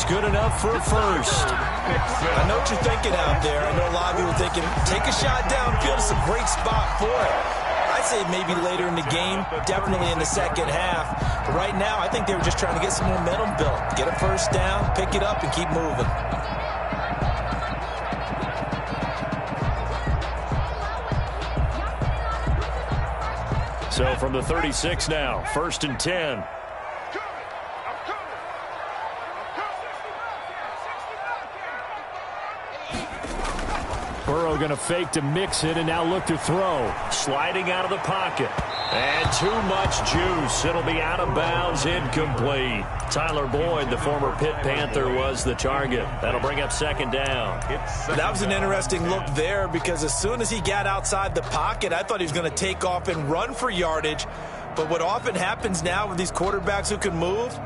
good enough for a first. I know what you're thinking out there. I know a lot of you are thinking, take a shot downfield. It's a great spot for it. I'd say maybe later in the game, definitely in the second half. But right now, I think they were just trying to get some momentum built. Get a first down, pick it up, and keep moving. So from the 36 now, 1st and 10. Burrow going to fake to mix it and now look to throw. Sliding out of the pocket. And too much juice. It'll be out of bounds, incomplete. Tyler Boyd, the former Pitt Panther, was the target. That'll bring up 2nd down. That was an interesting look there because as soon as he got outside the pocket, I thought he was going to take off and run for yardage. But what often happens now with these quarterbacks who can move,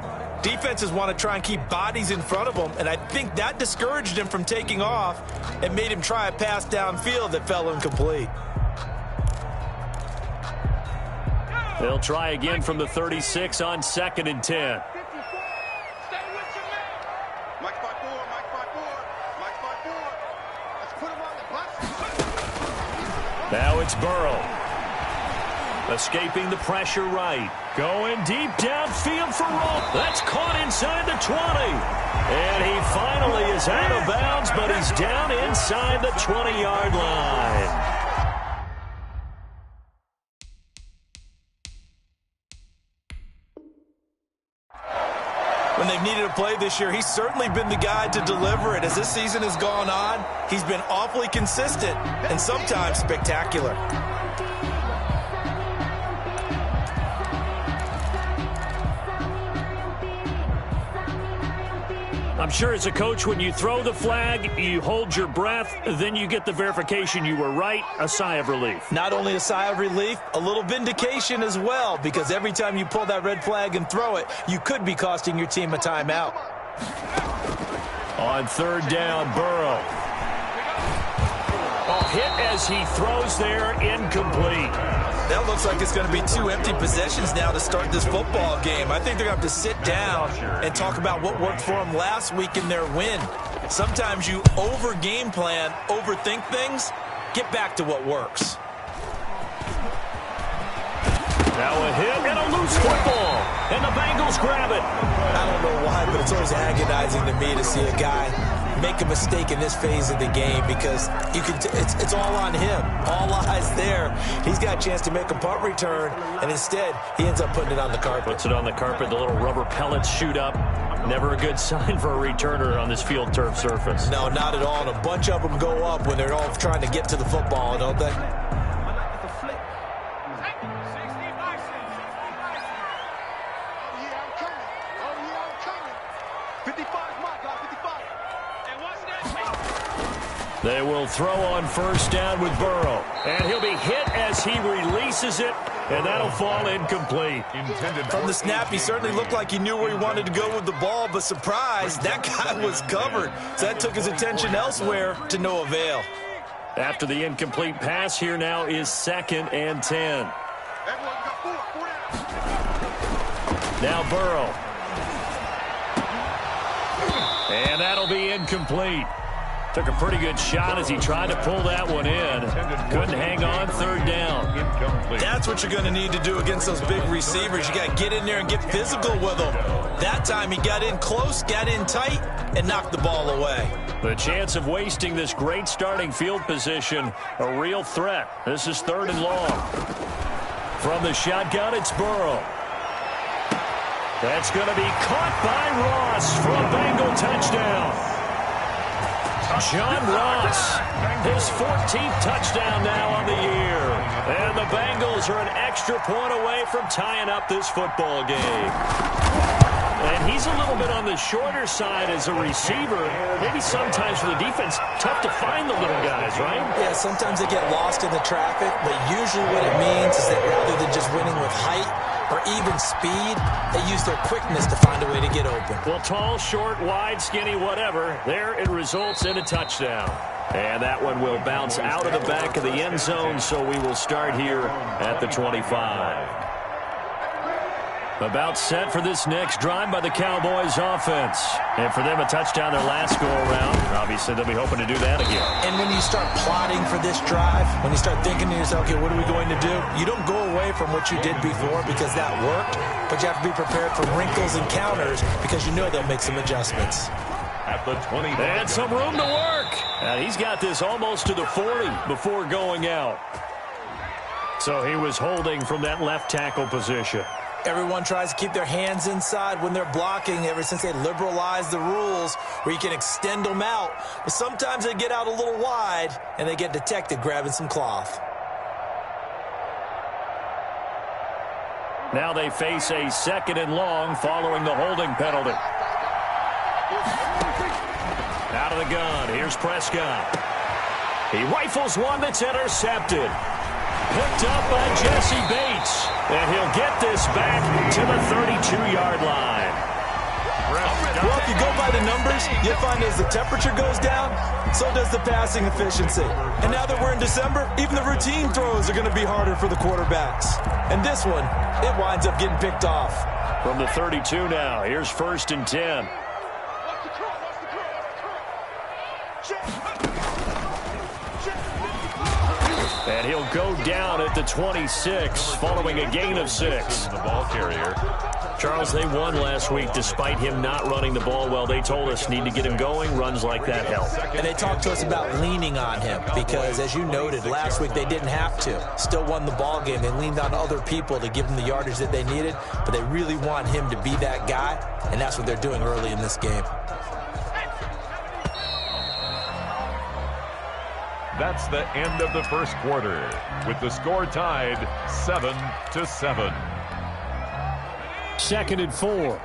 defenses want to try and keep bodies in front of them, and I think that discouraged him from taking off and made him try a pass downfield that fell incomplete. They'll try again from the 36 on 2nd and 10. Now it's Burrow. Escaping the pressure right. Going deep downfield for Roll. That's caught inside the 20. And he finally is out of bounds, but he's down inside the 20-yard line. When they've needed a play this year, he's certainly been the guy to deliver it. As this season has gone on, he's been awfully consistent and sometimes spectacular. I'm sure as a coach, when you throw the flag, you hold your breath, then you get the verification you were right, a sigh of relief. Not only a sigh of relief, a little vindication as well, because every time you pull that red flag and throw it, you could be costing your team a timeout. On 3rd down, Burrow. A hit as he throws there, incomplete. That looks like it's going to be 2 empty possessions now to start this football game. I think they're going to have to sit down and talk about what worked for them last week in their win. Sometimes you over-game plan, overthink things, get back to what works. Now a hit and a loose football, and the Bengals grab it. I don't know why, but it's always agonizing to me to see a guy make a mistake in this phase of the game because you can. It's all on him. All eyes there. He's got a chance to make a punt return, and instead he ends up putting it on the carpet. Puts it on the carpet. The little rubber pellets shoot up. Never a good sign for a returner on this field turf surface. No, not at all. And a bunch of them go up when they're all trying to get to the football, don't they? They will throw on 1st down with Burrow. And he'll be hit as he releases it, and that'll fall incomplete. From the snap, he certainly looked like he knew where he wanted to go with the ball, but surprise, that guy was covered. So that took his attention elsewhere to no avail. After the incomplete pass, here now is 2nd and 10. Now Burrow. And that'll be incomplete. Took a pretty good shot as he tried to pull that one in. Couldn't hang on, 3rd down. That's what you're going to need to do against those big receivers. You got to get in there and get physical with them. That time he got in close, got in tight, and knocked the ball away. The chance of wasting this great starting field position, a real threat. This is 3rd and long. From the shotgun, it's Burrow. That's going to be caught by Ross for a Bengal touchdown. John Ross, his 14th touchdown now on the year. And the Bengals are an extra point away from tying up this football game. And he's a little bit on the shorter side as a receiver. Maybe sometimes for the defense, tough to find the little guys, right? Yeah, sometimes they get lost in the traffic, but usually what it means is that rather than just winning with height or even speed, they use their quickness to find a way to get open. Well, tall, short, wide, skinny, whatever, there it results in a touchdown. And that one will bounce out of the back of the end zone, so we will start here at the 25. About set for this next drive by the Cowboys offense. And for them, a touchdown their last go-around. Obviously, they'll be hoping to do that again. And when you start plotting for this drive, when you start thinking to yourself, okay, what are we going to do? You don't go away from what you did before because that worked, but you have to be prepared for wrinkles and counters because you know they'll make some adjustments. At the 20. And some room to work. And he's got this almost to the 40 before going out. So he was holding from that left tackle position. Everyone tries to keep their hands inside when they're blocking ever since they liberalized the rules where you can extend them out. But sometimes they get out a little wide and they get detected grabbing some cloth. Now they face a 2nd and long following the holding penalty. Out of the gun, here's Prescott. He rifles one that's intercepted. Picked up by Jesse Bates. And he'll get this back to the 32-yard line. Well, if you go by the numbers, you'll find as the temperature goes down, so does the passing efficiency. And now that we're in December, even the routine throws are going to be harder for the quarterbacks. And this one, it winds up getting picked off. From the 32 now, here's 1st and 10. And he'll go down at the 26 following a gain of 6. The ball carrier. Charles, they won last week despite him not running the ball well. They told us need to get him going. Runs like that help. And they talked to us about leaning on him because, as you noted, last week they didn't have to. Still won the ball game. They leaned on other people to give them the yardage that they needed, but they really want him to be that guy, and that's what they're doing early in this game. That's the end of the first quarter, with the score tied 7-7. 2nd and 4.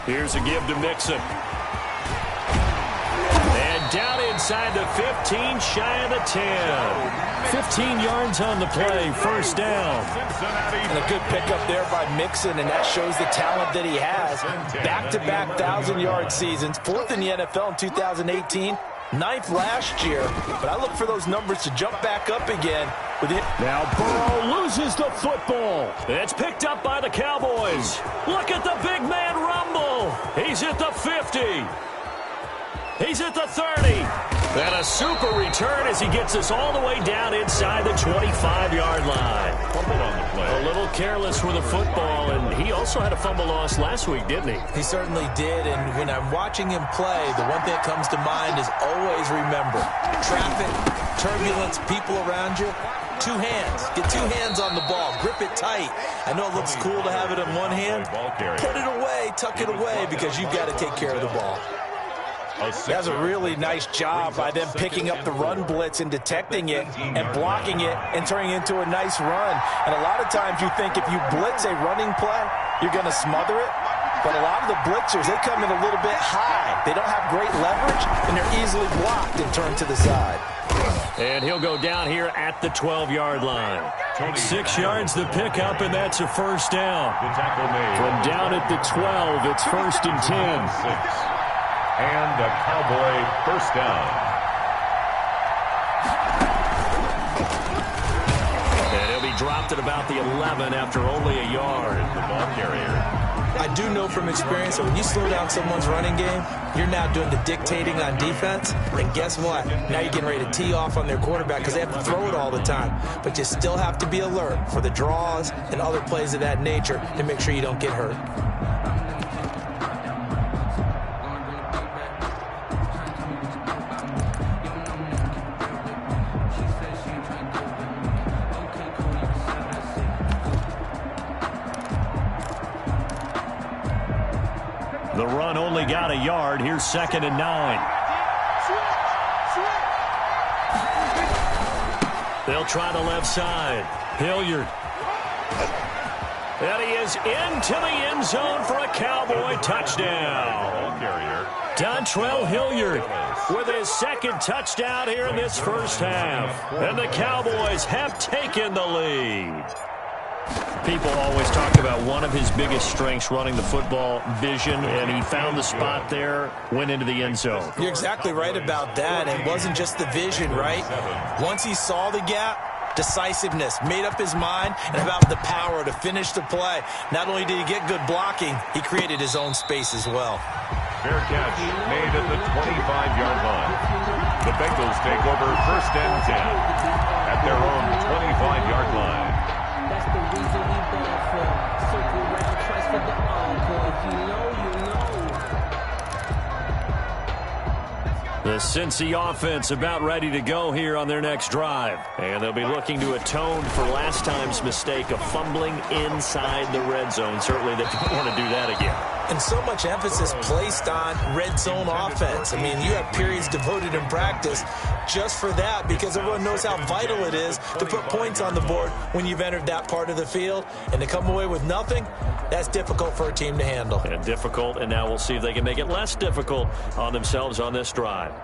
Here's a give to Mixon. And down inside the 15, shy of the 10. 15 yards on the play, 1st down. And a good pickup there by Mixon, and that shows the talent that he has. Back-to-back 1,000-yard seasons, 4th in the NFL in 2018, 9th last year. But I look for those numbers to jump back up again. Now Burrow loses the football. It's picked up by the Cowboys. Look at the big man rumble. He's at the 50. He's at the 30. And a super return as he gets us all the way down inside the 25-yard line. Fumble on the play. A little careless with the football, and he also had a fumble loss last week, didn't he? He certainly did, and when I'm watching him play, the one thing that comes to mind is always remember, traffic, turbulence, people around you, 2 hands. Get 2 hands on the ball. Grip it tight. I know it looks cool to have it in one hand. Put it away, tuck it away, because you've got to take care of the ball. That's a really nice job by them picking up the run blitz and detecting it and blocking it and turning it into a nice run. And a lot of times you think if you blitz a running play, you're going to smother it. But a lot of the blitzers, they come in a little bit high. They don't have great leverage, and they're easily blocked and turned to the side. And he'll go down here at the 12-yard line. 6 yards the pickup, and that's a 1st down. From down at the 12, it's 1st and 10. And a Cowboy 1st down. And he'll be dropped at about the 11 after only a yard. The ball carrier. I do know from experience that when you slow down someone's running game, you're now doing the dictating on defense. And guess what? Now you're getting ready to tee off on their quarterback because they have to throw it all the time. But you still have to be alert for the draws and other plays of that nature to make sure you don't get hurt. The run only got a yard. Here's 2nd and 9. They'll try the left side. Hilliard. And he is into the end zone for a Cowboy touchdown. Dontrell Hilliard with his 2nd touchdown here in this first half. And the Cowboys have taken the lead. People always talk about one of his biggest strengths running the football, vision, and he found the spot there, went into the end zone. You're exactly right about that. It wasn't just the vision, right? Once he saw the gap, decisiveness, made up his mind, and about the power to finish the play. Not only did he get good blocking, he created his own space as well. Fair catch made at the 25-yard line. The Bengals take over 1st and 10 at their own 25-yard line. That's the reason we ball for. Circle round, twice for the encore. If you know, you know. The Cincy offense about ready to go here on their next drive. And they'll be looking to atone for last time's mistake of fumbling inside the red zone. Certainly they don't want to do that again. And so much emphasis placed on red zone offense. I mean, you have periods devoted in practice just for that because everyone knows how vital it is to put points on the board when you've entered that part of the field. And to come away with nothing, that's difficult for a team to handle. And difficult, and now we'll see if they can make it less difficult on themselves on this drive.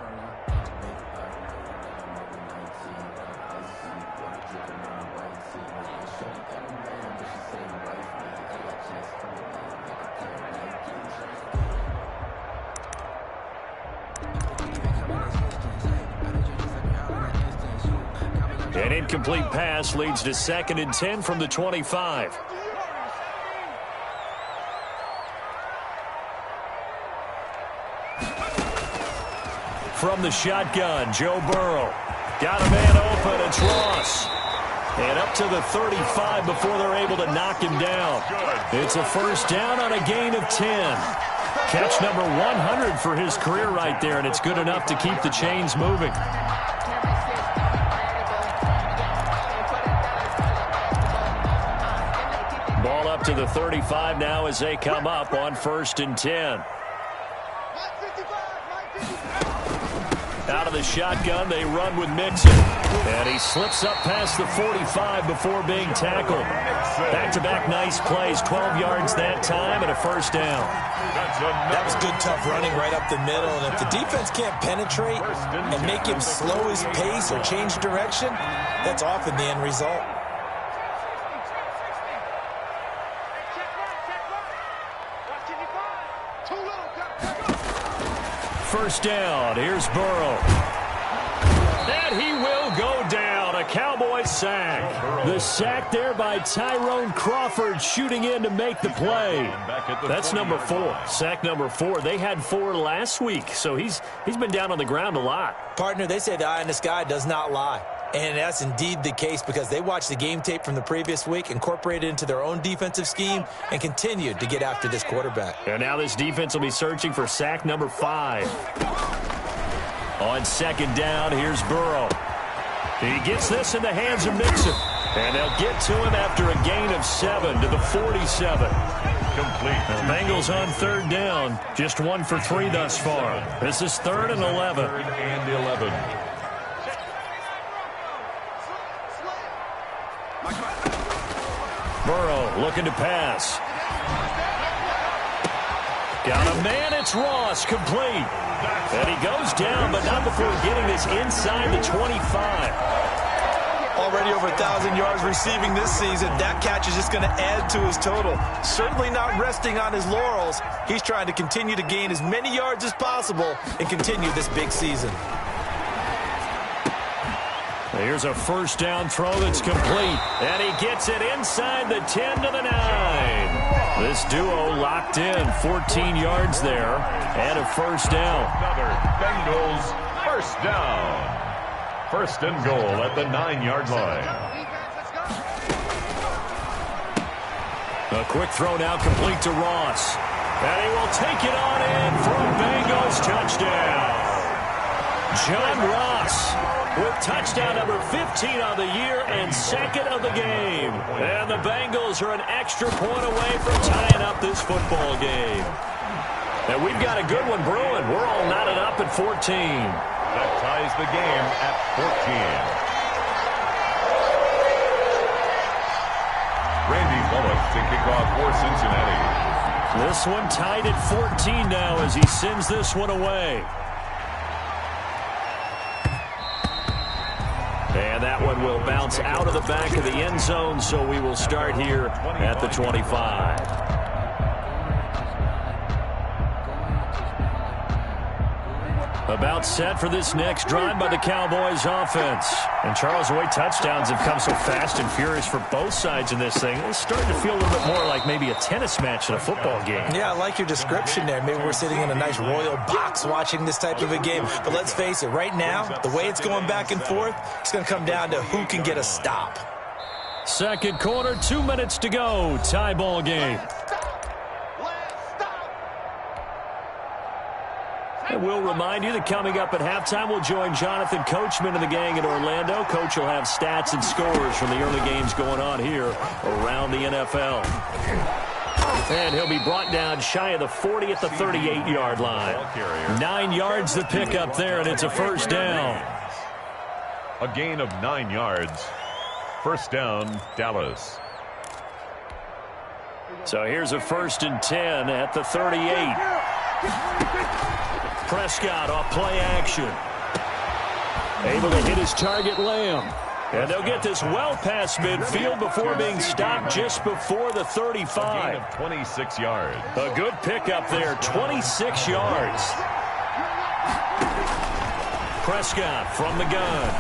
An incomplete pass leads to 2nd and 10 from the 25. From the shotgun, Joe Burrow. Got a man open, it's Ross. And up to the 35 before they're able to knock him down. It's a 1st down on a gain of 10. Catch number 100 for his career right there, and it's good enough to keep the chains moving. Ball up to the 35 now as they come up on 1st and 10. Out of the shotgun, they run with Mixon. And he slips up past the 45 before being tackled. Back-to-back nice plays, 12 yards that time and a 1st down. That was good, tough running right up the middle. And if the defense can't penetrate and make him slow his pace or change direction, that's often the end result. First down, here's Burrow. And he will go down, a Cowboy sack. The sack there by Tyrone Crawford shooting in to make the play. That's number 4, sack number 4. They had 4 last week, so he's been down on the ground a lot. Partner, they say the eye in the sky does not lie. And that's indeed the case because they watched the game tape from the previous week, incorporated it into their own defensive scheme, and continued to get after this quarterback. And now this defense will be searching for sack number 5. On 2nd down, here's Burrow. He gets this in the hands of Mixon. And they'll get to him after a gain of 7 to the 47. Complete. The Bengals on 3rd down. Just 1 for 3 thus far. This is 3rd and 11. 3rd and 11. Burrow looking to pass. Got a man, it's Ross, complete. And he goes down, but not before getting this inside the 25. Already over 1,000 yards receiving this season. That catch is just going to add to his total. Certainly not resting on his laurels. He's trying to continue to gain as many yards as possible and continue this big season. Here's a 1st down throw that's complete. And he gets it inside the 10 to the 9. This duo locked in, 14 yards there, and a 1st down. Another Bengals 1st down. 1st and goal at the 9-yard line. A quick throw now complete to Ross. And he will take it on in for a Bengals touchdown. John Ross with touchdown number 15 on the year and 2nd of the game. And the Bengals are an extra point away from tying up this football game. And we've got a good one brewing. We're all knotted up at 14. That ties the game at 14. Randy Bullock to kick off for Cincinnati. This one tied at 14 now as he sends this one away. And that one will bounce out of the back of the end zone, so we will start here at the 25. About set for this next drive by the Cowboys offense. And Charles, the way touchdowns have come so fast and furious for both sides in this thing, it's starting to feel a little bit more like maybe a tennis match in a football game. Yeah, I like your description there. Maybe we're sitting in a nice royal box watching this type of a game. But let's face it, right now, the way it's going back and forth, it's going to come down to who can get a stop. Second quarter, 2 minutes to go. Tie ball game. And we'll remind you that coming up at halftime, we'll join Jonathan Coachman and the gang in Orlando. Coach will have stats and scores from the early games going on here around the NFL. And he'll be brought down shy of the 40 at the 38-yard line. 9 yards to pick up there, and it's a first down. A gain of 9 yards. First down, Dallas. So here's a 1st and 10 at the 38. Prescott off play action. Able to hit his target, Lamb. And they'll get this well past midfield before being stopped just before the 35. A gain of 26 yards. A good pickup there, 26 yards. Prescott from the gun.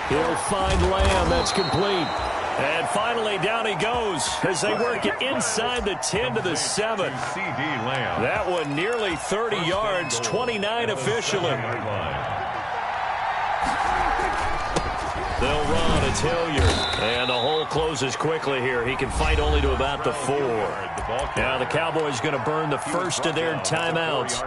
He'll find Lamb. That's complete. And finally, down he goes as they work it inside the 10 to the 7. C.D. Lamb. That one nearly 30 yards, 29 officially. They'll run. It's Hilliard. And the hole closes quickly here. He can fight only to about the 4. Now the Cowboys going to burn the first of their timeouts,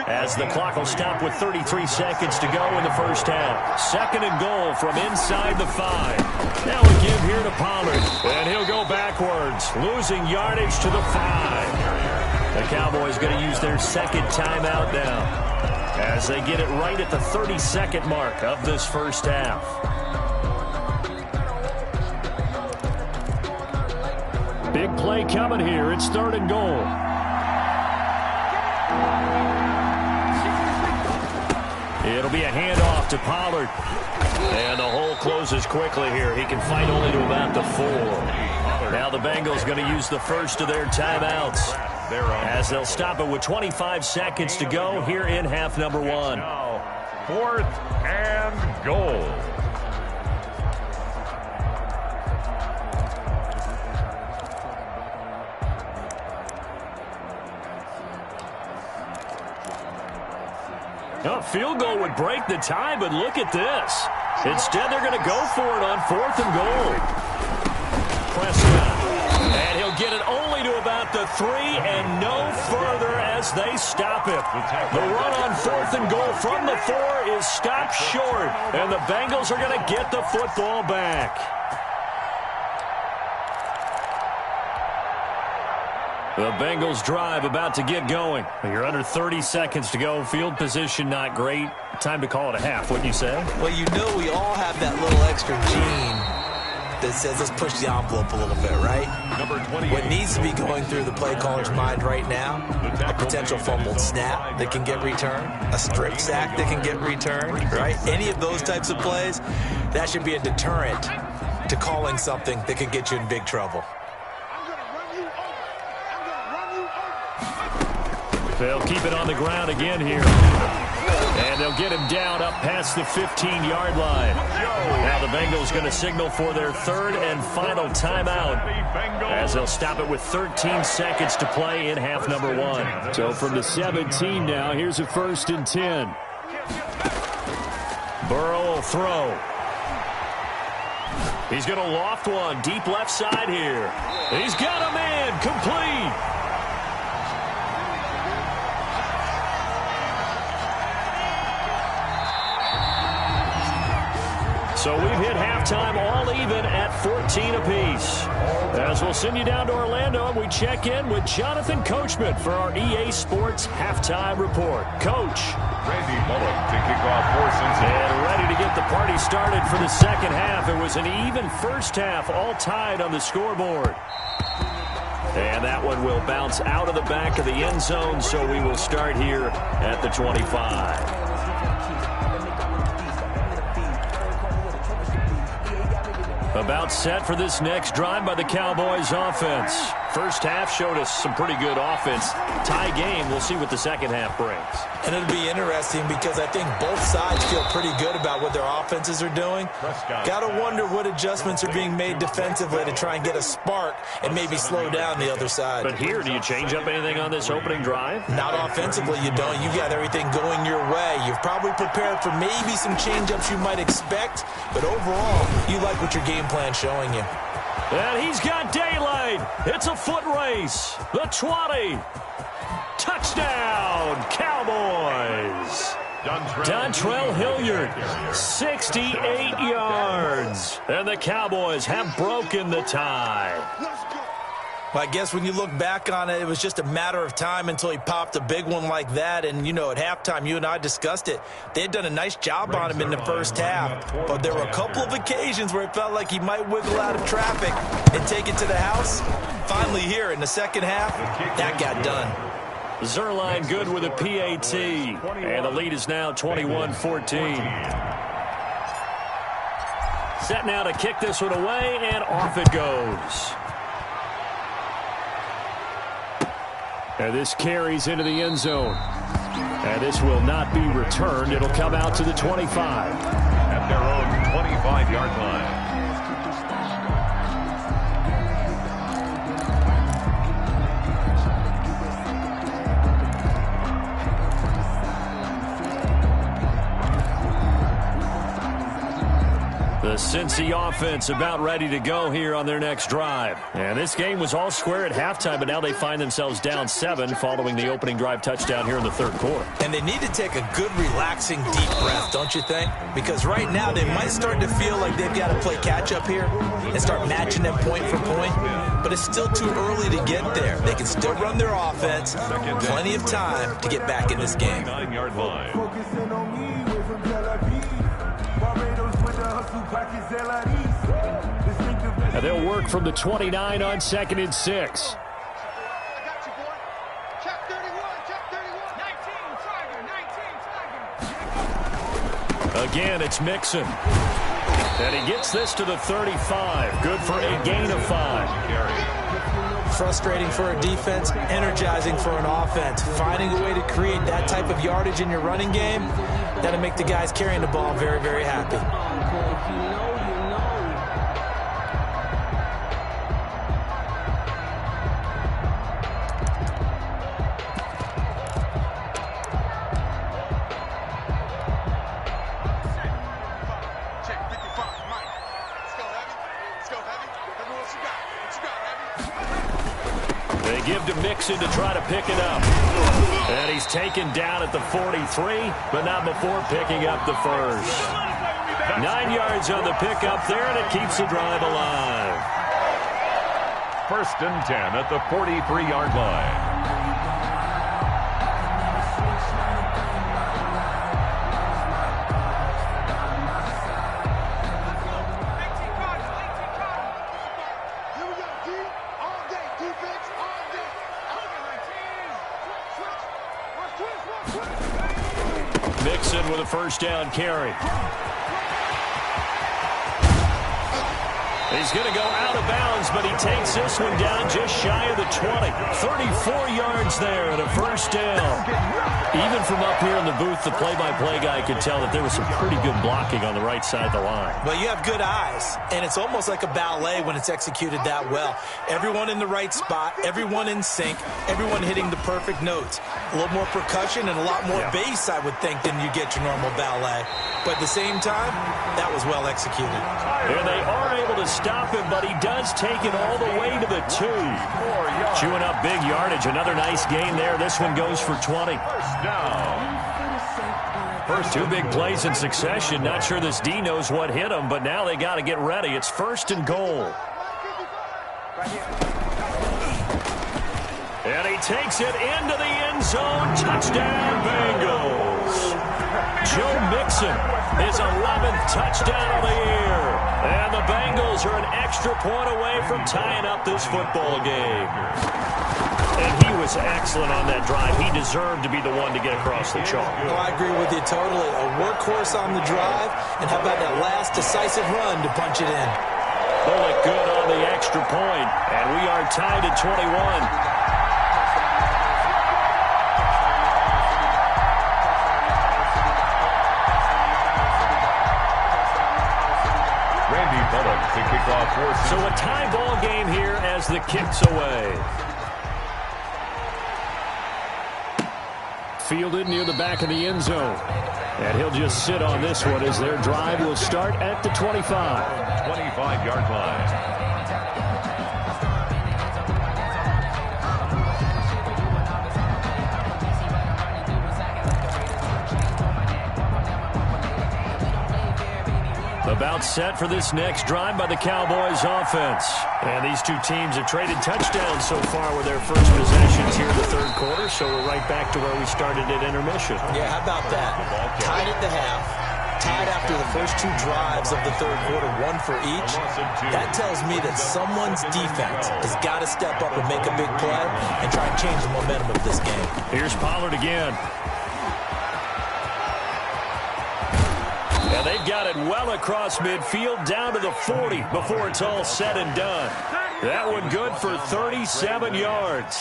as the clock will stop with 33 seconds to go in the first half. Second and goal from inside the 5. Now a give here to Pollard. And he'll go backwards, losing yardage to the 5. The Cowboys going to use their second timeout now, as they get it right at the 32nd mark of this first half. Big play coming here. It's 3rd and goal. It'll be a handoff to Pollard. And the hole closes quickly here. He can fight only to about the 4. Now the Bengals going to use the first of their timeouts, as they'll stop it with 25 seconds to go here in half number 1. 4th and goal. A field goal would break the tie, but look at this. Instead, they're going to go for it on 4th and goal. Prescott. And he'll get it only to about the 3 and no further as they stop it. The run on 4th and goal from the 4 is stopped short, and the Bengals are going to get the football back. The Bengals drive about to get going. You're under 30 seconds to go. Field position not great. Time to call it a half, wouldn't you say? Well, you know we all have that little extra gene that says let's push the envelope a little bit, right? Number 28. What needs to be going through the play caller's mind right now, a potential fumbled snap that can get returned, a strip sack that can get returned, right? Any of those types of plays, that should be a deterrent to calling something that could get you in big trouble. They'll keep it on the ground again here. And they'll get him down up past the 15-yard line. Now the Bengals going to signal for their 3rd and final timeout, as they'll stop it with 13 seconds to play in half number 1. So from the 17 now, here's a 1st and 10. Burrow will throw. He's going to loft one deep left side here. He's got a man complete. So we've hit halftime all even at 14 apiece. As we'll send you down to Orlando, and we check in with Jonathan Coachman for our EA Sports Halftime Report. Coach. Randy Bullock to kick off for Cincinnati. And ready to get the party started for the second half. It was an even first half, all tied on the scoreboard. And that one will bounce out of the back of the end zone, so we will start here at the 25. About set for this next drive by the Cowboys offense. First half showed us some pretty good offense. Tie game, we'll see what the second half brings. And it'll be interesting because I think both sides feel pretty good about what their offenses are doing. Got to wonder what adjustments are being made defensively to try and get a spark and maybe slow down the other side. But here, do you change up anything on this opening drive? Not offensively, you don't. You got everything going your way. You've probably prepared for maybe some change-ups you might expect, but overall, you like what your game plan's showing you. And he's got daylight. It's a foot race. The 20. Touchdown, Cowboys. Dontrell Hilliard, 68 yards. And the Cowboys have broken the tie. Well, I guess when you look back on it, it was just a matter of time until he popped a big one like that. And, you know, at halftime, you and I discussed it. They had done a nice job on him in the first half. But there were a couple of occasions where it felt like he might wiggle out of traffic and take it to the house. Finally here in the second half, that got done. Zerline good with a PAT. And the lead is now 21-14. Set now to kick this one away, and off it goes. And this carries into the end zone. And this will not be returned. It'll come out to the 25. At their own 25-yard line. The Cincy offense about ready to go here on their next drive. And this game was all square at halftime, but now they find themselves down 7 following the opening drive touchdown here in the third quarter. And they need to take a good, relaxing, deep breath, don't you think? Because right now they might start to feel like they've got to play catch-up here and start matching them point for point. But it's still too early to get there. They can still run their offense. Plenty of time to get back in this game. 9-yard line. Now they'll work from the 29 on 2nd and 6. Again, it's Mixon. And he gets this to the 35. Good for a gain of 5. Frustrating for a defense, energizing for an offense. Finding a way to create that type of yardage in your running game, that'll make the guys carrying the ball very, very happy. They give to Mixon to try to pick it up. And he's taken down at the 43, but not before picking up the first. 9 yards on the pickup there, and it keeps the drive alive. 1st and 10 at the 43-yard line. Mixon with a first down carry. He's going to go out of bounds, but he takes this one down just shy of the 20. 34 yards there and a first down. Even from up here in the booth, the play-by-play guy could tell that there was some pretty good blocking on the right side of the line. Well, you have good eyes, and it's almost like a ballet when it's executed that well. Everyone in the right spot, everyone in sync, everyone hitting the perfect notes. A little more percussion and a lot more bass, I would think, than you get your normal ballet. But at the same time, that was well executed. And they are able to stop him, but he does take it all the way to the 2. Chewing up big yardage. Another nice gain there. This one goes for 20. First 2 big plays in succession. Not sure this D knows what hit him, but now they got to get ready. It's 1st and goal. And he takes it into the end zone. Touchdown, Bengals. Joe Mixon, his 11th touchdown of the year. And the Bengals are an extra point away from tying up this football game. And he was excellent on that drive. He deserved to be the one to get across the chalk. Oh, I agree with you totally. A workhorse on the drive, and how about that last decisive run to punch it in? Bullock good on the extra point, and we are tied at 21. To kick off fourth. So a tie ball game here as the kick's away. Fielded near the back of the end zone. And he'll just sit on this one as their drive will start at the 25. 25-yard line. About set for this next drive by the Cowboys offense. And these two teams have traded touchdowns so far with their first possessions here in the third quarter, so we're right back to where we started at intermission. Yeah, how about that? Tied at the half, tied after the first two drives of the third quarter, one for each. That tells me that someone's defense has got to step up and make a big play and try and change the momentum of this game. Here's Pollard again. And they've got it well across midfield down to the 40 before it's all said and done. That one good for 37 yards.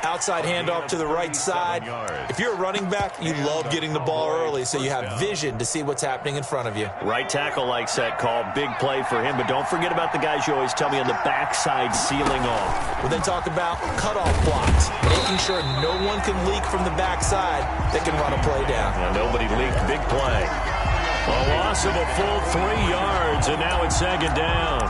Outside handoff to the right side. If you're a running back, you love getting the ball early so you have vision to see what's happening in front of you. Right tackle likes that call. Big play for him. But don't forget about the guys you always tell me on the backside sealing off. When they talk about cutoff blocks, making sure no one can leak from the backside, they can run a play down. And nobody leaked. Big play. A loss of a full 3 yards, and now it's second down.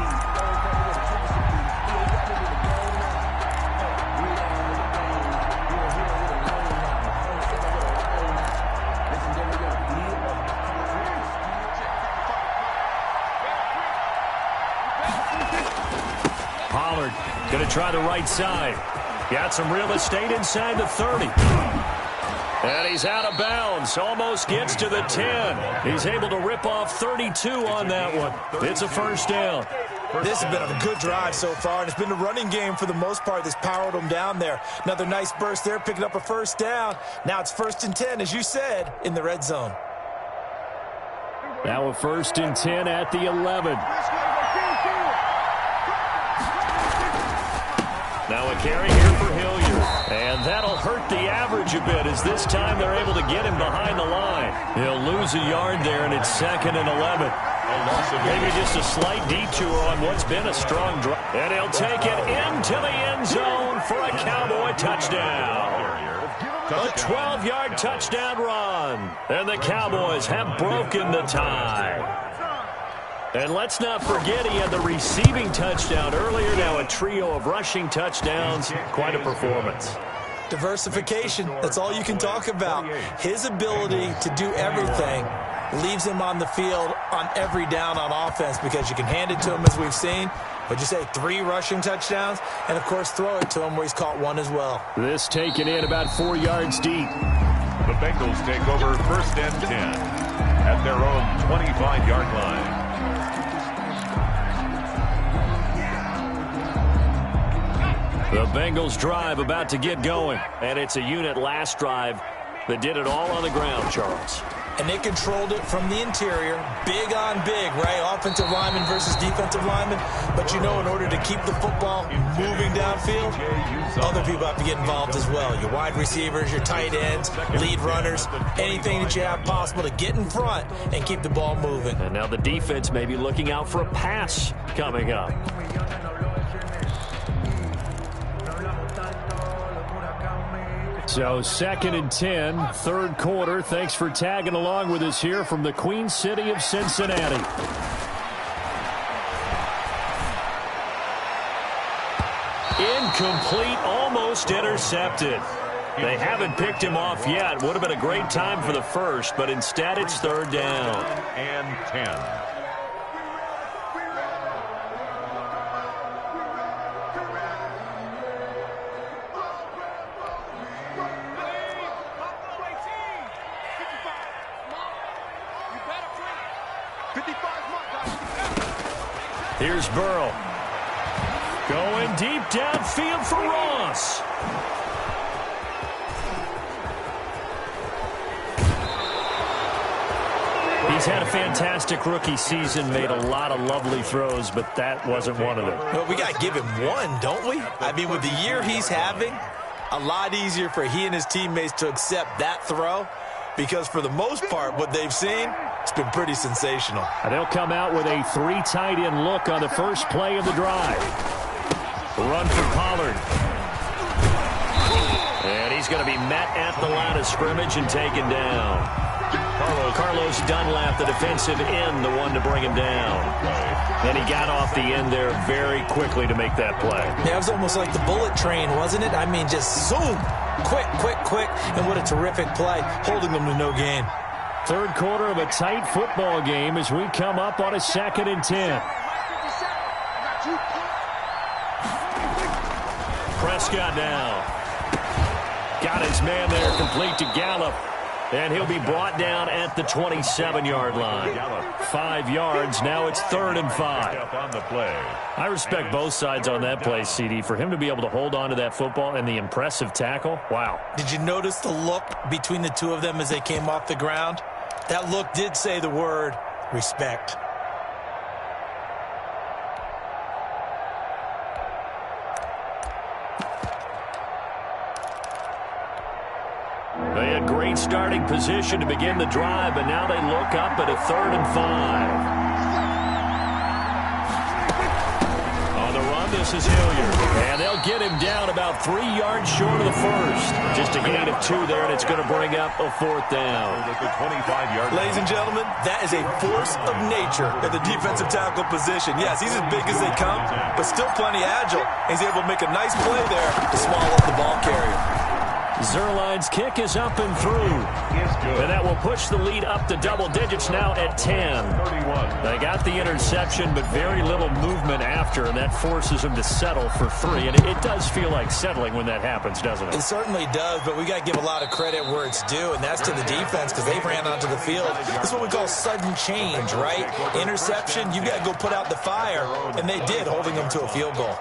Pollard going to try the right side. Got some real estate inside the 30. And he's out of bounds. Almost gets to the 10. He's able to rip off 32 on that one. It's a first down. This has been a good drive so far, and it's been the running game for the most part that's powered them down there. Another nice burst there, picking up a first down. Now it's 1st and 10, as you said, in the red zone. Now a 1st and 10 at the 11. Now a carry here for Hilliard. And that'll hurt the average a bit as this time they're able to get him behind the line. He'll lose a yard there, and it's 2nd and 11. Maybe just a slight detour on what's been a strong drive. And he'll take it into the end zone for a Cowboy touchdown. A 12-yard touchdown run. And the Cowboys have broken the tie. And let's not forget he had the receiving touchdown earlier. Now a trio of rushing touchdowns. Quite a performance. Diversification, that's all you can talk about. His ability to do everything leaves him on the field on every down on offense because you can hand it to him as we've seen. What'd you say, 3 rushing touchdowns? And, of course, throw it to him where he's caught 1 as well. This taken in about 4 yards deep. The Bengals take over 1st and 10 at their own 25-yard line. The Bengals drive about to get going. And it's a unit last drive that did it all on the ground, Charles. And they controlled it from the interior. Big on big, right? Offensive lineman versus defensive lineman. But you know, in order to keep the football moving downfield, other people have to get involved as well. Your wide receivers, your tight ends, lead runners, anything that you have possible to get in front and keep the ball moving. And now the defense may be looking out for a pass coming up. So 2nd and 10, 3rd quarter. Thanks for tagging along with us here from the Queen City of Cincinnati. Incomplete, almost intercepted. They haven't picked him off yet. Would have been a great time for the first, but instead it's 3rd down. And 10. Here's Burrow. Going deep downfield for Ross. He He's had a fantastic rookie season, made a lot of lovely throws, but that wasn't one of them. Well, we got to give him one, don't we? I mean, with the year he's having, a lot easier for he and his teammates to accept that throw, because for the most part, what they've seen, it's been pretty sensational. And they'll come out with a 3 tight end look on the first play of the drive. Run for Pollard. And he's going to be met at the line of scrimmage and taken down. Carlos Dunlap, the defensive end, the one to bring him down. And he got off the end there very quickly to make that play. Yeah, it was almost like the bullet train, wasn't it? I mean, just zoom. Quick, quick, quick. And what a terrific play, holding them to no gain. Third quarter of a tight football game as we come up on a 2nd and 10. Prescott now. Got his man there, complete to Gallup. And he'll be brought down at the 27-yard line. 5 yards. Now it's 3rd and 5. On the play. I respect both sides on that play, CD. For him to be able to hold on to that football and the impressive tackle, wow. Did you notice the look between the two of them as they came off the ground? That look did say the word respect. They had great starting position to begin the drive, but now they look up at a 3rd and 5. On the run, this is Hilliard. And they'll get him down about 3 yards short of the first. Just a gain of 2 there, and it's going to bring up a 4th down. At the 25-yard line. Ladies and gentlemen, that is a force of nature at the defensive tackle position. Yes, he's as big as they come, but still plenty agile. He's able to make a nice play there to swallow up the ball carrier. Zerline's kick is up and through. And that will push the lead up to double digits now at 10. 31. They got the interception, but very little movement after, and that forces them to settle for 3. And it does feel like settling when that happens, doesn't it? It certainly does, but we got to give a lot of credit where it's due, and that's to the defense because they ran onto the field. This is what we call sudden change, right? Interception, you got to go put out the fire, and they did, holding them to a field goal.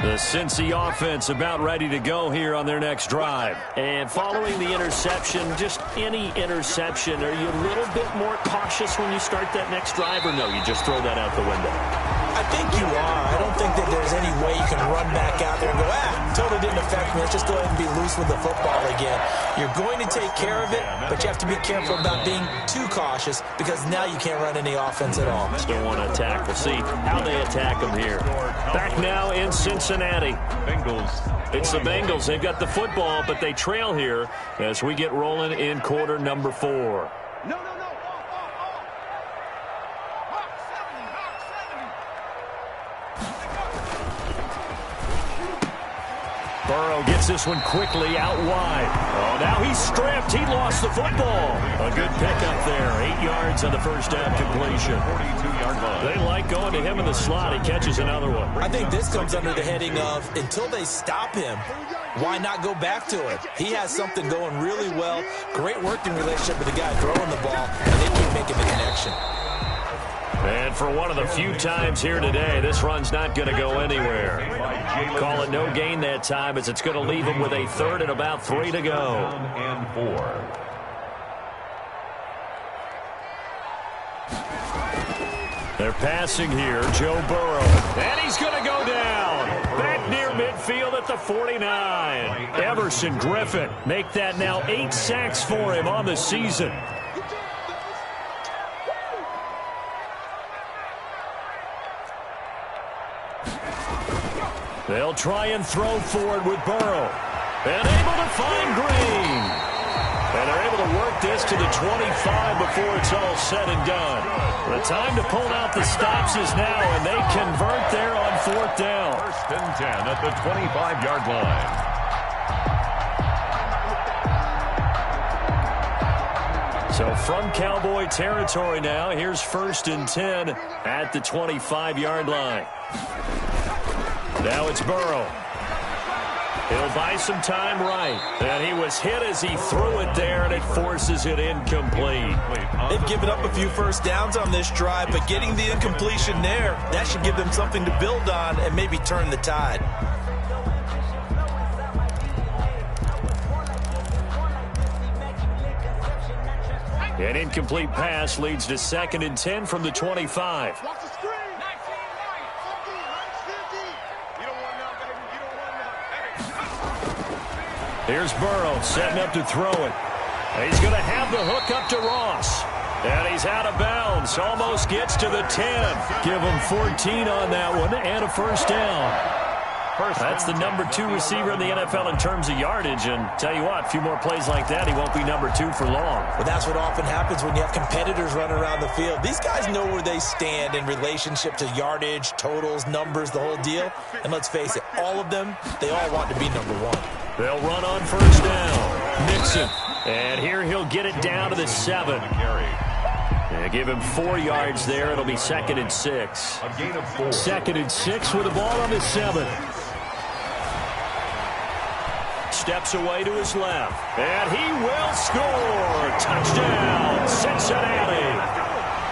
The Cincy offense about ready to go here on their next drive. And following the interception, just any interception, are you a little bit more cautious when you start that next drive, or no, you just throw that out the window? I think you are. I don't think that there's any way you can run back out there and go, totally didn't affect me. Let's just go ahead and be loose with the football again. You're going to take care of it, but you have to be careful about being too cautious because now you can't run any offense at all. Still want to attack. We'll see how they attack them here. Back now in Cincinnati. Bengals. It's the Bengals. They've got the football, but they trail here as we get rolling in quarter number 4. Burrow gets this one quickly out wide. Oh, now he's stripped. He lost the football. A good pickup there. 8 yards on the first down completion. 42-yard line. They like going to him in the slot. He catches another one. I think this comes under the heading of until they stop him, why not go back to it? He has something going really well. Great working relationship with the guy throwing the ball, and they keep making the connection. And for one of the few times here today, this run's not going to go anywhere. Call it no gain that time as it's going to leave him with a 3rd and about 3 to go. And 4. They're passing here, Joe Burrow. And he's going to go down. Back near midfield at the 49. Everson Griffin make that now 8 sacks for him on the season. They'll try and throw forward with Burrow. And able to find Green. And they're able to work this to the 25 before it's all said and done. The time to pull out the stops is now, and they convert there on 4th down. 1st and 10 at the 25-yard line. So from Cowboy territory now, here's 1st and 10 at the 25-yard line. Now it's Burrow. He'll buy some time right. And he was hit as he threw it there, and it forces it incomplete. They've given up a few first downs on this drive, but getting the incompletion there, that should give them something to build on and maybe turn the tide. An incomplete pass leads to 2nd and 10 from the 25. Here's Burrow setting up to throw it. He's going to have the hook up to Ross. And he's out of bounds. Almost gets to the 10. Give him 14 on that one and a first down. That's the number 2 receiver in the NFL in terms of yardage. And tell you what, a few more plays like that, he won't be number 2 for long. Well, that's what often happens when you have competitors running around the field. These guys know where they stand in relationship to yardage, totals, numbers, the whole deal. And let's face it, all of them, they all want to be number 1. They'll run on first down. Mixon. And here he'll get it down to the 7. They give him 4 yards there. It'll be 2nd and 6. A gain of 4. 2nd and 6 with the ball on the 7. Steps away to his left. And he will score. Touchdown, Cincinnati.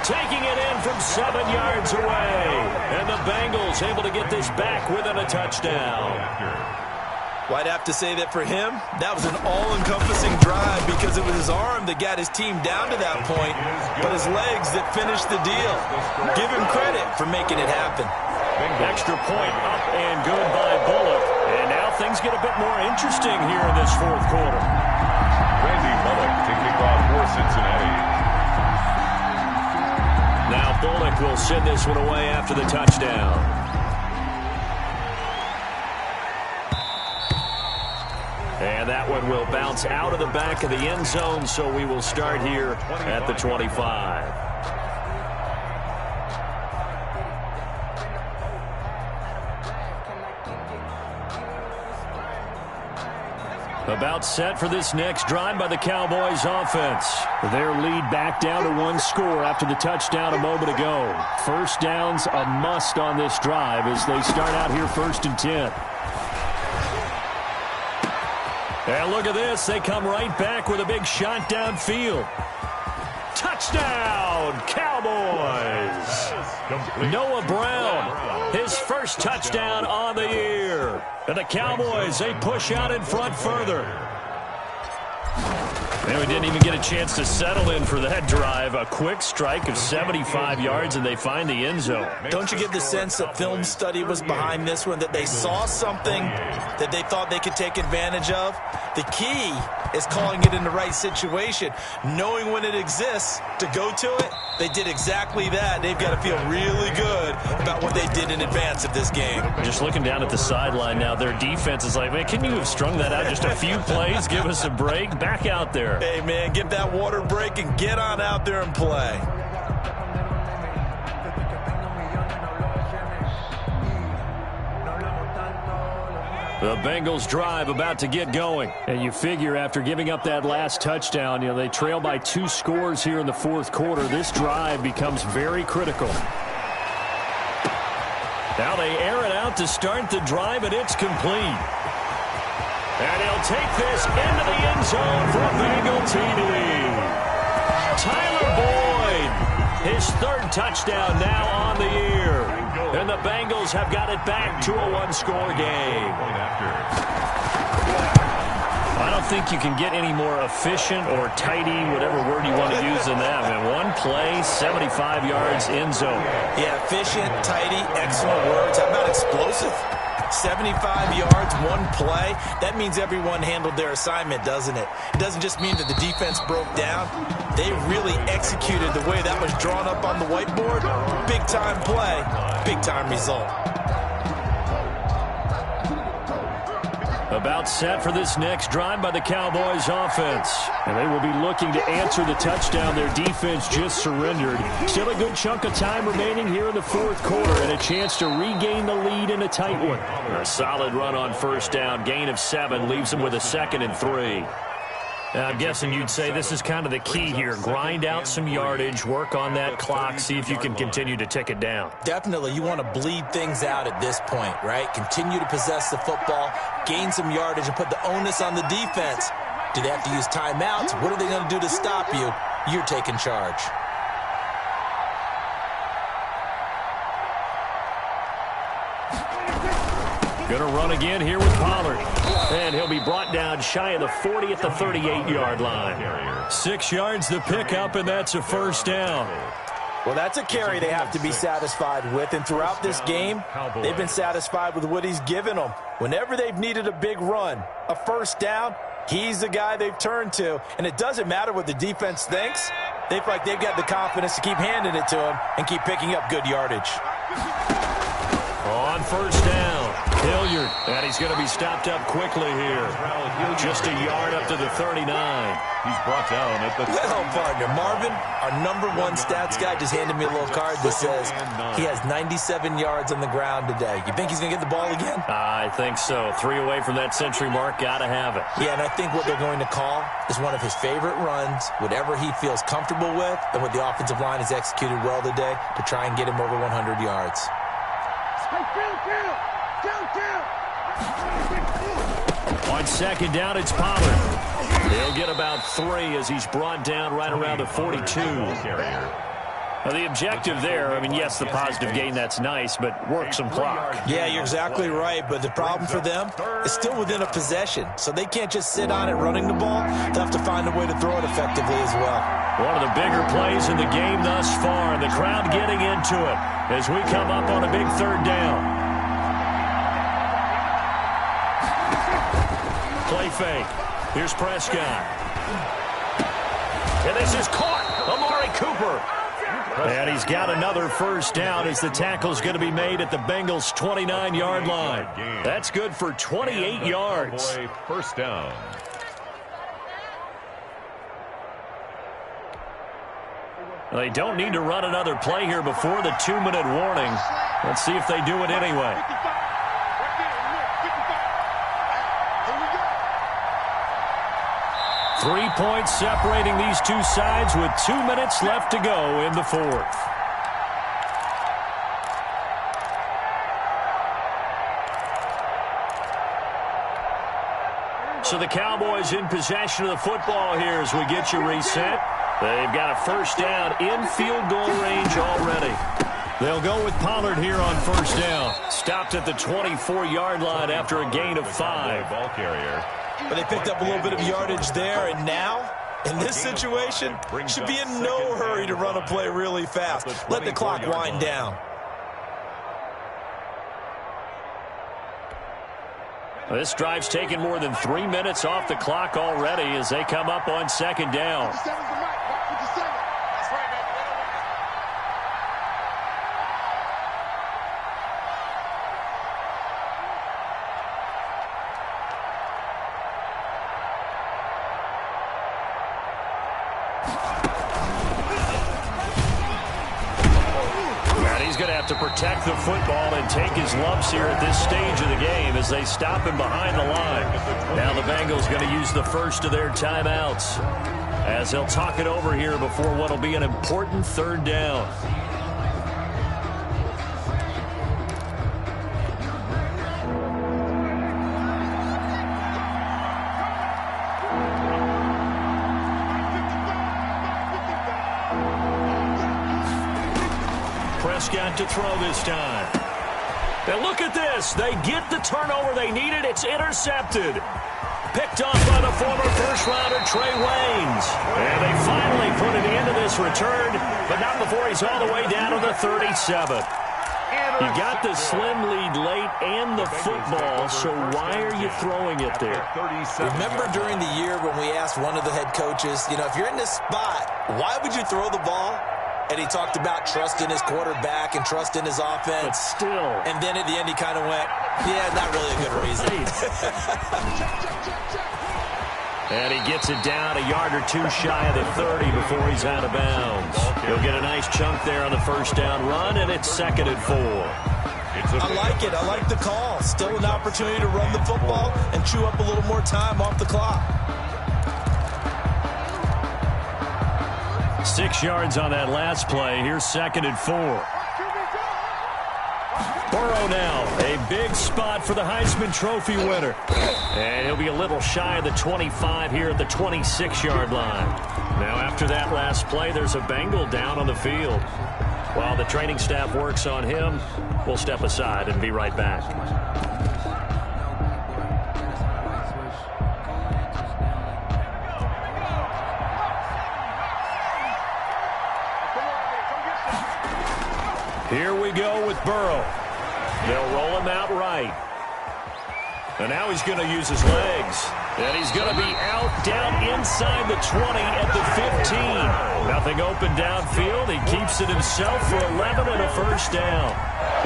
Taking it in from 7 yards away. And the Bengals able to get this back within a touchdown. Well, I'd have to say that for him, that was an all-encompassing drive because it was his arm that got his team down to that point, but his legs that finished the deal. Give him credit for making it happen. Extra point up and good by Bullock. And now things get a bit more interesting here in this 4th quarter. Randy Bullock to kick off for Cincinnati. Now Bullock will send this one away after the touchdown. And that one will bounce out of the back of the end zone, so we will start here at the 25. About set for this next drive by the Cowboys offense. Their lead back down to 1 score after the touchdown a moment ago. First down's a must on this drive as they start out here 1st and 10. And look at this. They come right back with a big shot downfield. Touchdown, Cowboys. Noah Brown, his first touchdown on the year. And the Cowboys, they push out in front further. And we didn't even get a chance to settle in for that drive. A quick strike of 75 yards, and they find the end zone. Don't you get the sense that film study was behind this one, that they saw something that they thought they could take advantage of? The key is calling it in the right situation, knowing when it exists to go to it. They did exactly that. They've got to feel really good about what they did in advance of this game. Just looking down at the sideline now, their defense is like, man, can you have strung that out just a few plays? Give us a break. Back out there. Hey, man, give that water break and get on out there and play. The Bengals drive about to get going. And you figure after giving up that last touchdown, they trail by 2 scores here in the 4th quarter. This drive becomes very critical. Now they air it out to start the drive, and it's complete. And he'll take this into the end zone for a Bengal TD. Tyler Boyd, his 3rd touchdown now on the year. And the Bengals have got it back to a 1-score game. I don't think you can get any more efficient or tidy, whatever word you want to use in that. Man, 1 play, 75 yards, end zone. Yeah, efficient, tidy, excellent words. How about explosive? 75 yards, 1 play. That means everyone handled their assignment, doesn't it? It doesn't just mean that the defense broke down. They really executed the way that was drawn up on the whiteboard. Big-time play, big-time result. About set for this next drive by the Cowboys offense. And they will be looking to answer the touchdown their defense just surrendered. Still a good chunk of time remaining here in the 4th quarter and a chance to regain the lead in a tight one. A solid run on first down. Gain of 7 leaves them with a 2nd and 3. I'm guessing you'd say this is kind of the key here. Grind out some yardage, work on that clock, see if you can continue to tick it down. Definitely. You want to bleed things out at this point, right? Continue to possess the football, gain some yardage, and put the onus on the defense. Do they have to use timeouts? What are they going to do to stop you? You're taking charge. Going to run again here with Pollard. And he'll be brought down shy of the 40 at the 38-yard line. 6 yards the pickup, and that's a first down. Well, that's a carry they have to be satisfied with, and throughout this game, they've been satisfied with what he's given them. Whenever they've needed a big run, a first down, he's the guy they've turned to, and it doesn't matter what the defense thinks. They feel like they've got the confidence to keep handing it to him and keep picking up good yardage. On first down, Hilliard, and he's going to be stopped up quickly here. Just a yard up to the 39. He's brought down at the... Well, partner, Marvin, our #1 stats guy, just handed me a little card that says he has 97 yards on the ground today. You think he's going to get the ball again? I think so. 3 away from that century mark. Got to have it. Yeah, and I think what they're going to call is one of his favorite runs, whatever he feels comfortable with, and what the offensive line has executed well today to try and get him over 100 yards. On second down, it's Pollard. They'll get about 3 as he's brought down right around the 42. Now, the objective there, I mean, yes, the positive gain, that's nice, but work some clock. Yeah, you're exactly right, but the problem for them is still within a possession, so they can't just sit on it running the ball. They'll have to find a way to throw it effectively as well. One of the bigger plays in the game thus far, the crowd getting into it as we come up on a big third down. Play fake. Here's Prescott. And this is caught. Amari Cooper. And he's got another first down as the tackle's going to be made at the Bengals' 29-yard line. That's good for 28 yards. First down. They don't need to run another play here before the 2-minute warning. Let's see if they do it anyway. 3 points separating these two sides with 2 minutes left to go in the fourth. So the Cowboys in possession of the football here as we get you reset. They've got a first down in field goal range already. They'll go with Pollard here on first down. Stopped at the 24-yard line after a gain of 5. Ball carrier. But they picked up a little bit of yardage there, and now, in this situation, should be in no hurry to run a play really fast. Let the clock wind down. This drive's taken more than 3 minutes off the clock already as they come up on second down. To protect the football and take his lumps here at this stage of the game as they stop him behind the line. Now the Bengals going to use the first of their timeouts as they'll talk it over here before what will be an important third down. Prescott to throw this time. And look at this. They get the turnover they needed. It's intercepted. Picked off by the former first-rounder Trey Waynes. And they finally put an end to this return, but not before he's all the way down to the 37. You got the slim lead late and the football, so why are you throwing it there? Remember during the year when we asked one of the head coaches, you know, if you're in this spot, why would you throw the ball? And he talked about trust in his quarterback and trust in his offense. But still. And then at the end he kind of went, yeah, not really a good reason. And he gets it down a yard or two shy of the 30 before he's out of bounds. He'll get a nice chunk there on the first down run, and it's 2nd and 4. I like it. I like the call. Still an opportunity to run the football and chew up a little more time off the clock. 6 yards on that last play. Here's 2nd and 4. Burrow now, a big spot for the Heisman Trophy winner. And he'll be a little shy of the 25 here at the 26-yard line. Now after that last play, there's a Bengal down on the field. While the training staff works on him, we'll step aside and be right back. Here we go with Burrow. They'll roll him out right. And now he's going to use his legs. And he's going to be out down inside the 20 at the 15. Nothing open downfield. He keeps it himself for 11 and a first down.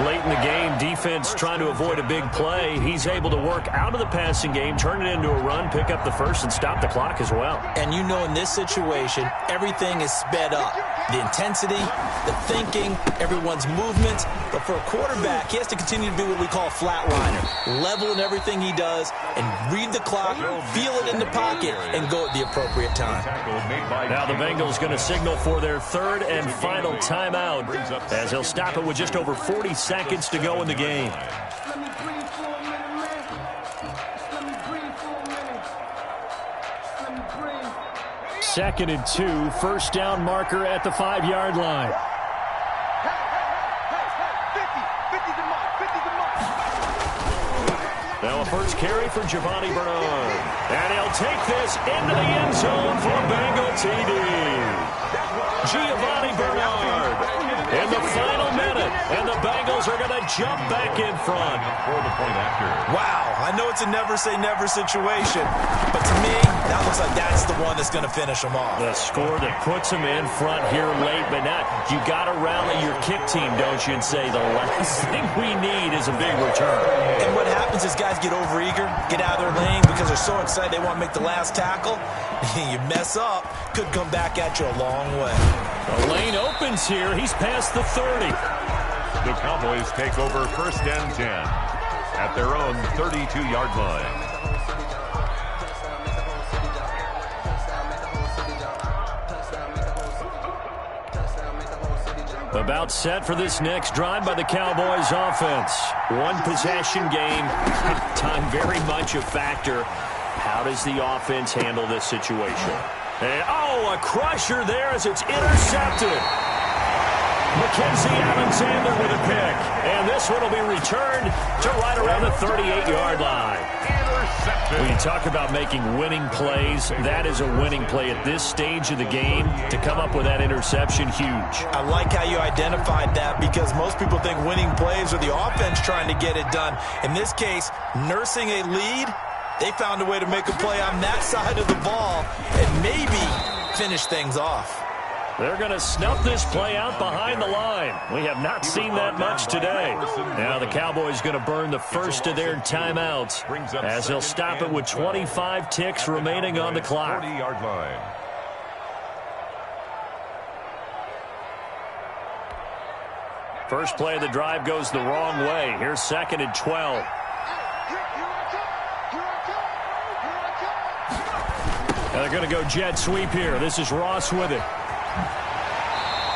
Late in the game, defense trying to avoid a big play. He's able to work out of the passing game, turn it into a run, pick up the first, and stop the clock as well. And you know in this situation, everything is sped up. The intensity, the thinking, everyone's movements. But for a quarterback, he has to continue to be what we call flatliner. Level in everything he does and read the clock, feel it in the pocket, and go at the appropriate time. Now the Bengals going to signal for their third and final timeout as they'll stop it with just over 40 seconds to go in the game. Second and 2, first down marker at the 5-yard line. Now a first carry for Giovanni Bernard. And he'll take this into the end zone for a Bengal TD. Giovanni Bernard in the final minute. And the Bengals are going to jump back in front. Wow, I know it's a never-say-never situation, but to me, that looks like that's the one that's going to finish them off. The score that puts them in front here late, but not. You got to rally your kick team, don't you, and say the last thing we need is a big return. And what happens is guys get overeager, get out of their lane because they're so excited they want to make the last tackle. You mess up, could come back at you a long way. The lane opens here. He's past the 30. The Cowboys take over first and 10 at their own 32-yard line. About set for this next drive by the Cowboys offense. One possession game. Time very much a factor. How does the offense handle this situation? And, a crusher there as it's intercepted. Mackenzie Alexander with a pick. And this one will be returned to right around the 38-yard line. When you talk about making winning plays, that is a winning play at this stage of the game. To come up with that interception, huge. I like how you identified that because most people think winning plays are the offense trying to get it done. In this case, nursing a lead, they found a way to make a play on that side of the ball and maybe finish things off. They're going to snuff this play out behind the line. We have not seen that much today. Now the Cowboys going to burn the first of their timeouts as they'll stop it with 25 ticks remaining on the clock. 40-yard line. First play of the drive goes the wrong way. Here's second and 12. Now they're going to go jet sweep here. This is Ross with it.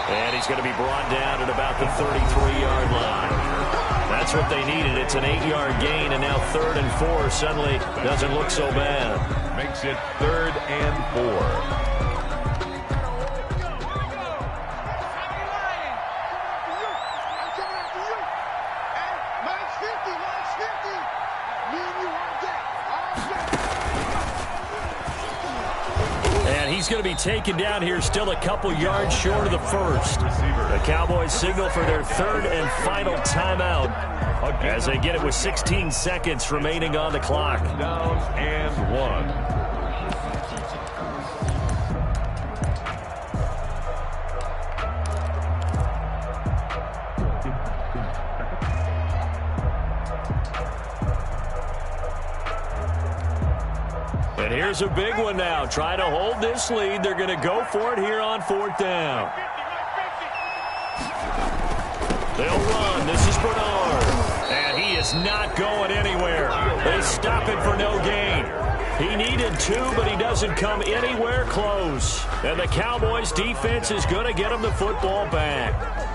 And he's going to be brought down at about the 33-yard line. That's what they needed. It's an 8-yard gain, and now 3rd and 4 suddenly doesn't look so bad. Makes it 3rd and 4. He's going to be taken down here, still a couple yards short of the first. The Cowboys signal for their third and final timeout as they get it with 16 seconds remaining on the clock. Down and 1. And here's a big one now. Trying to hold this lead. They're going to go for it here on 4th down. They'll run. This is Bernard. And he is not going anywhere. They stop it for no gain. He needed 2, but he doesn't come anywhere close. And the Cowboys defense is going to get him the football back.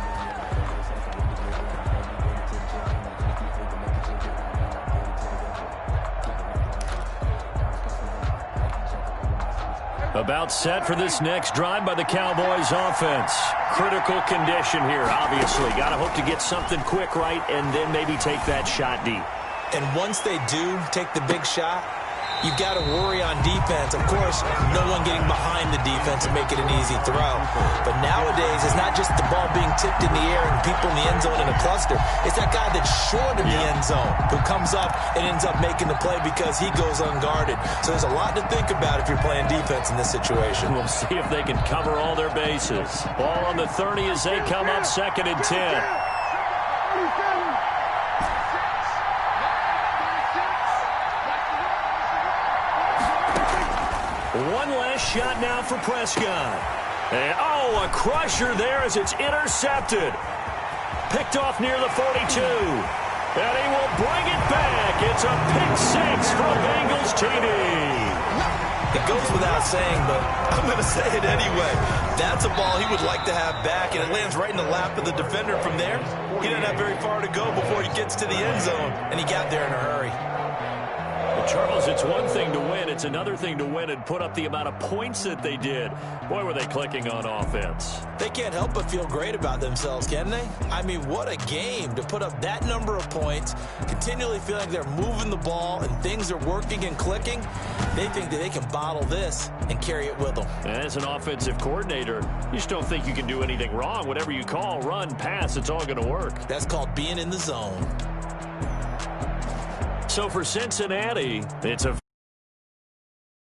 About set for this next drive by the Cowboys offense. Critical condition here, obviously. Got to hope to get something quick right and then maybe take that shot deep. And once they do take the big shot, You've got to worry on defense. Of course, no one getting behind the defense and make it an easy throw. But nowadays, it's not just the ball being tipped in the air and people in the end zone in a cluster. It's that guy that's short of the end zone who comes up and ends up making the play because he goes unguarded. So there's a lot to think about if you're playing defense in this situation. We'll see if they can cover all their bases. Ball on the 30 as they come up 2nd and 10. One last shot now for Prescott. And, a crusher there as it's intercepted. Picked off near the 42. And he will bring it back. It's a pick 6 for Bengals TD. It goes without saying, but I'm going to say it anyway. That's a ball he would like to have back, and it lands right in the lap of the defender from there. He doesn't have very far to go before he gets to the end zone, and he got there in a hurry. Well, Charles, it's one thing to win. It's another thing to win and put up the amount of points that they did. Boy, were they clicking on offense. They can't help but feel great about themselves, can they? I mean, what a game to put up that number of points, continually feeling like they're moving the ball and things are working and clicking. They think that they can bottle this and carry it with them. As an offensive coordinator, you just don't think you can do anything wrong. Whatever you call, run, pass, it's all going to work. That's called being in the zone. So for Cincinnati, it's a